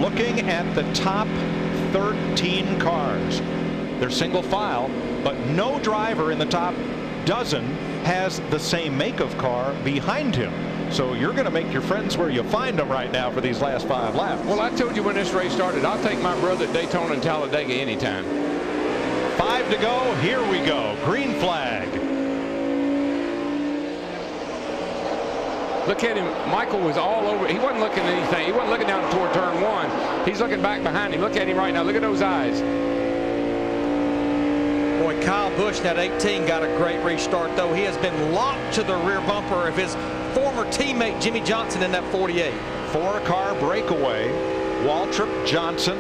looking at the top 13 cars. They're single file, but no driver in the top dozen has the same make of car behind him. So you're going to make your friends where you find them right now for these last 5 laps. Well, I told you when this race started, I'll take my brother at Daytona and Talladega anytime. 5 to go. Here we go. Green flag. Look at him. Michael was all over. He wasn't looking at anything. He wasn't looking down toward turn 1. He's looking back behind him. Look at him right now. Look at those eyes. Boy, Kyle Busch, that 18, got a great restart, though. He has been locked to the rear bumper of his former teammate Jimmy Johnson in that 48. 4-car breakaway. Waltrip, Johnson,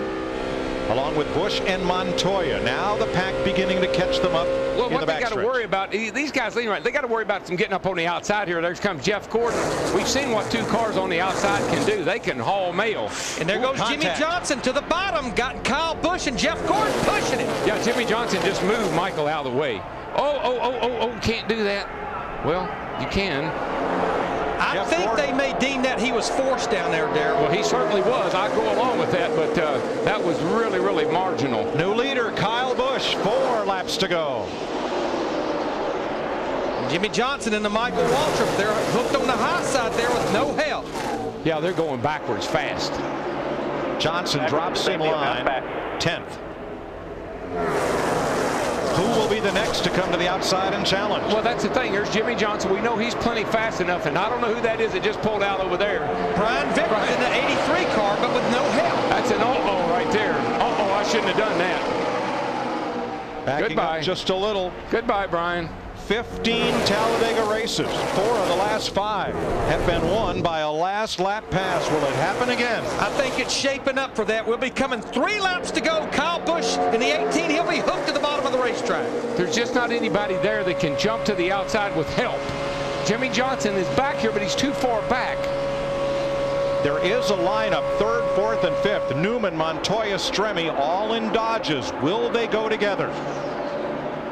along with Busch and Montoya. Now the pack beginning to catch them up. Well, in what the they got to worry about, these guys lean right. They got to worry about some getting up on the outside here. There comes Jeff Gordon. We've seen what 2 cars on the outside can do. They can haul mail. And there goes Jimmy Johnson to the bottom. Got Kyle Busch and Jeff Gordon pushing it. Yeah, Jimmy Johnson just moved Michael out of the way. Oh, can't do that. Well, you can. I think they may deem that he was forced down there, Darrell. Well, he certainly was. I go along with that, but that was really, really marginal. New leader, Kyle Busch. 4 laps to go. Jimmy Johnson and the Michael Waltrip, they're hooked on the high side there with no help. Yeah, they're going backwards fast. Johnson drops in line, 10th. Who will be the next to come to the outside and challenge? Well, that's the thing. There's Jimmy Johnson. We know he's plenty fast enough, and I don't know who that is that just pulled out over there. Brian Vickers in the 83 car, but with no help. That's an uh-oh right there. Uh-oh, I shouldn't have done that. Backing Goodbye. Up just a little. Goodbye, Brian. 15 Talladega races. 4 of the last 5 have been won by a last lap pass. Will it happen again? I think it's shaping up for that. We'll be coming 3 laps to go. Kyle Busch in the 18, he'll be hooked to the bottom of the racetrack. There's just not anybody there that can jump to the outside with help. Jimmy Johnson is back here, but he's too far back. There is a lineup, 3rd, 4th, and 5th. Newman, Montoya, Stremme, all in Dodges. Will they go together?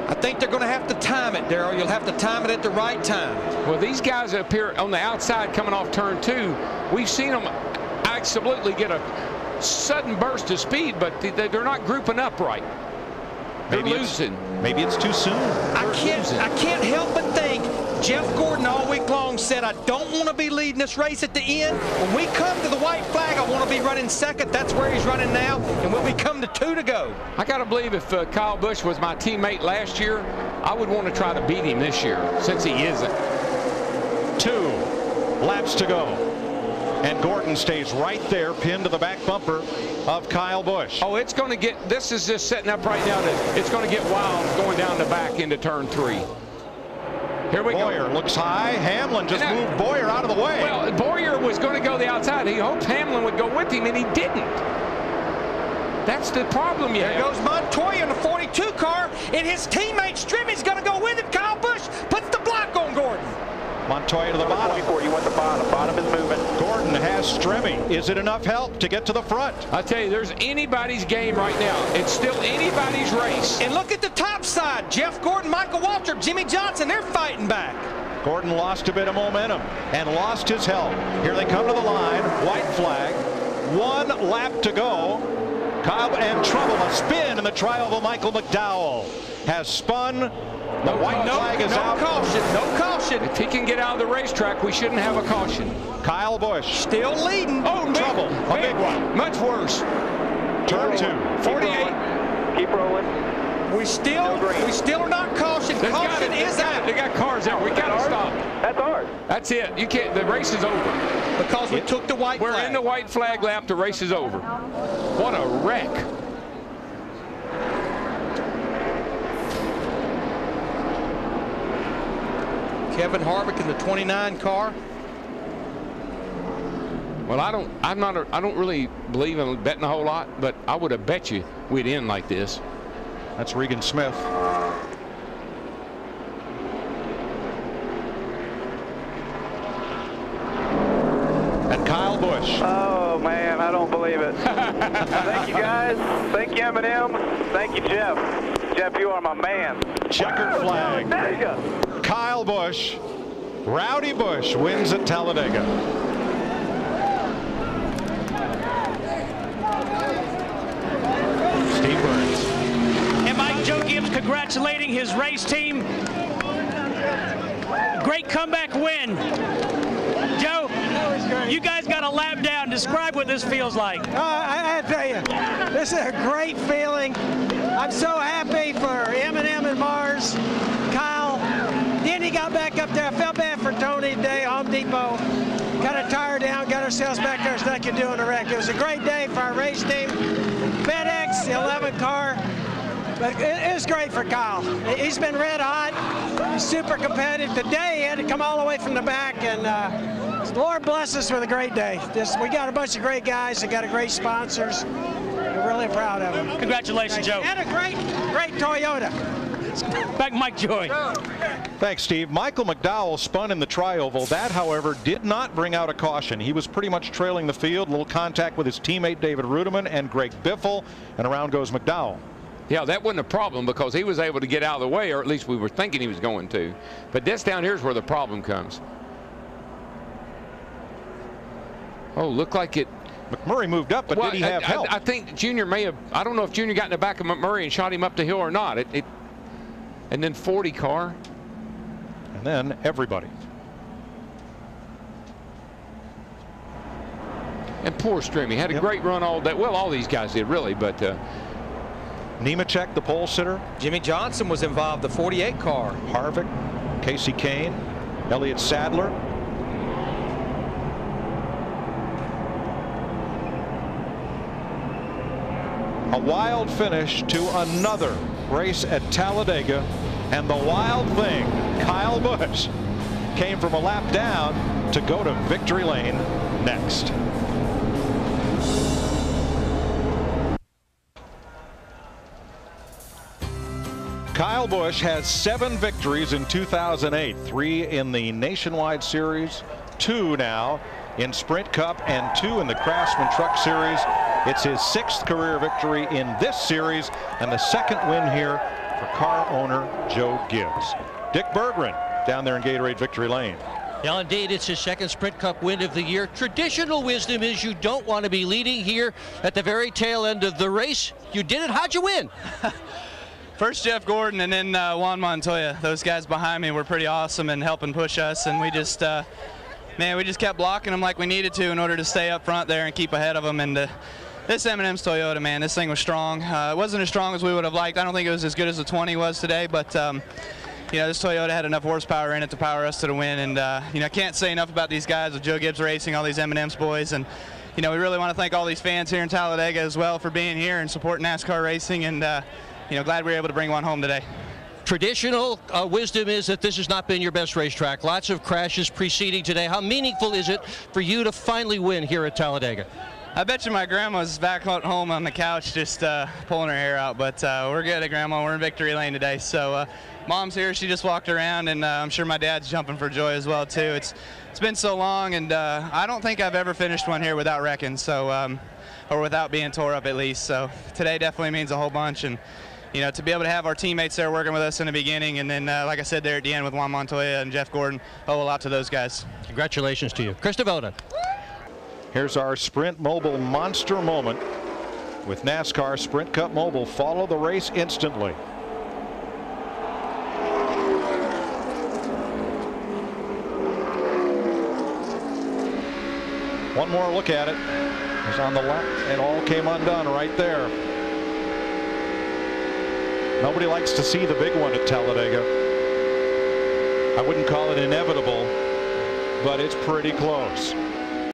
I think they're going to have to time it, Darrell. You'll have to time it at the right time. Well, these guys up here on the outside coming off turn 2, we've seen them absolutely get a sudden burst of speed, but they're not grouping up right. They're losing. Maybe it's too soon. I can't help but think Jeff Gordon all week long said, I don't want to be leading this race at the end. When we come to the white flag, I want to be running second. That's where he's running now. And when we come to 2 to go. I got to believe if Kyle Busch was my teammate last year, I would want to try to beat him this year, since he isn't. 2 laps to go. And Gordon stays right there, pinned to the back bumper of Kyle Busch. Oh, it's going to get, this is just setting up right now. It's going to get wild going down the back into turn 3. Here we go. Boyer looks high. Hamlin just moved Boyer out of the way. Well, Boyer was going to go the outside. He hoped Hamlin would go with him, and he didn't. That's the problem you have. There goes Montoya in the 42 car, and his teammate Stremme's going to go with him. Kyle Busch puts the block on Gordon. Montoya to the bottom. 24, you want the bottom. Bottom is moving. Gordon has Stremme. Is it enough help to get to the front? I tell you, there's anybody's game right now. It's still anybody's race. And look at the top side. Jeff Gordon, Michael Waltrip, Jimmy Johnson, they're fighting back. Gordon lost a bit of momentum and lost his help. Here they come to the line. White flag. 1 lap to go. Kyle and trouble. A spin in the trial of Michael McDowell has spun. The white flag is out. No caution. No caution. If he can get out of the racetrack, we shouldn't have a caution. Kyle Busch still leading. Oh, trouble. A big one. Much worse. Turn 2. 48. Keep rolling. We still are not cautioned. Caution is out. They got cars out. We got to stop. That's ours. That's it. You can't. The race is over because we took the white flag. We're in the white flag lap. The race is over. What a wreck. Kevin Harvick in the 29 car. Well, I don't really believe in betting a whole lot, but I would have bet you we'd end like this. That's Regan Smith. And Kyle Busch. Oh man, I don't believe it. Thank you guys. Thank you, Eminem. Thank you, Jeff. Jeff, you are my man. Checkered flag. Kyle Busch, Rowdy Busch wins at Talladega. congratulating his race team. Great comeback win. Joe, you guys got a lap down. Describe what this feels like. I tell you, this is a great feeling. I'm so happy for M&M and Mars, Kyle. Then he got back up there. I felt bad for Tony today, Home Depot. Got a tire down, got ourselves back there, so like you do in the wreck. It was a great day for our race team. FedEx, the 11 car. But it was great for Kyle. He's been red hot. He's super competitive. Today, he had to come all the way from the back, and Lord bless us with a great day. We got a bunch of great guys. We got great sponsors. We're really proud of them. Congratulations, Joe. And a great Toyota. Back Mike Joy. Thanks, Steve. Michael McDowell spun in the tri-oval. That, however, did not bring out a caution. He was pretty much trailing the field. A little contact with his teammate David Rudeman and Greg Biffle, and around goes McDowell. Yeah, that wasn't a problem because he was able to get out of the way, or at least we were thinking he was going to. But this down here is where the problem comes. Oh, looked like it. McMurray moved up, but did he have help? I think Junior may have. I don't know if Junior got in the back of McMurray and shot him up the hill or not. And then 40 car. And then everybody. And poor Strimmy had a great run all day. Well, all these guys did really, but. Nemechek, the pole sitter. Jimmy Johnson was involved, the 48 car. Harvick, Casey Kane, Elliott Sadler. A wild finish to another race at Talladega, and the wild thing, Kyle Busch came from a lap down to go to victory lane next. Kyle Busch has 7 victories in 2008, 3 in the Nationwide Series, 2 now in Sprint Cup, and 2 in the Craftsman Truck Series. It's his 6th career victory in this series and the 2nd win here for car owner Joe Gibbs. Dick Berggren down there in Gatorade Victory Lane. Yeah, indeed, it's his 2nd Sprint Cup win of the year. Traditional wisdom is you don't want to be leading here at the very tail end of the race. You did it. How'd you win? First Jeff Gordon and then Juan Montoya. Those guys behind me were pretty awesome and helping push us, and we just man, we just kept blocking them like we needed to in order to stay up front there and keep ahead of them. And this M&M's Toyota, man, this thing was strong. It wasn't as strong as we would have liked. I don't think it was as good as the 20 was today, but you know, this Toyota had enough horsepower in it to power us to the win. And you know, I can't say enough about these guys with Joe Gibbs Racing, all these M&M's boys, and you know, we really want to thank all these fans here in Talladega as well for being here and supporting NASCAR racing, and you know, glad we were able to bring one home today. Traditional wisdom is that this has not been your best racetrack. Lots of crashes preceding today. How meaningful is it for you to finally win here at Talladega? I bet you my grandma's back at home on the couch just pulling her hair out, but we're good at Grandma. We're in victory lane today. So Mom's here. She just walked around, and I'm sure my dad's jumping for joy as well, too. It's been so long, and I don't think I've ever finished one here without wrecking, so or without being tore up at least. So today definitely means a whole bunch, and you know, to be able to have our teammates there working with us in the beginning, and then, like I said, there at the end with Juan Montoya and Jeff Gordon, owe a lot to those guys. Congratulations to you. Chris DeVoda. Here's our Sprint Mobile monster moment with NASCAR Sprint Cup Mobile. Follow the race instantly. One more look at it. It was on the left, and all came undone right there. Nobody likes to see the big one at Talladega. I wouldn't call it inevitable, but it's pretty close.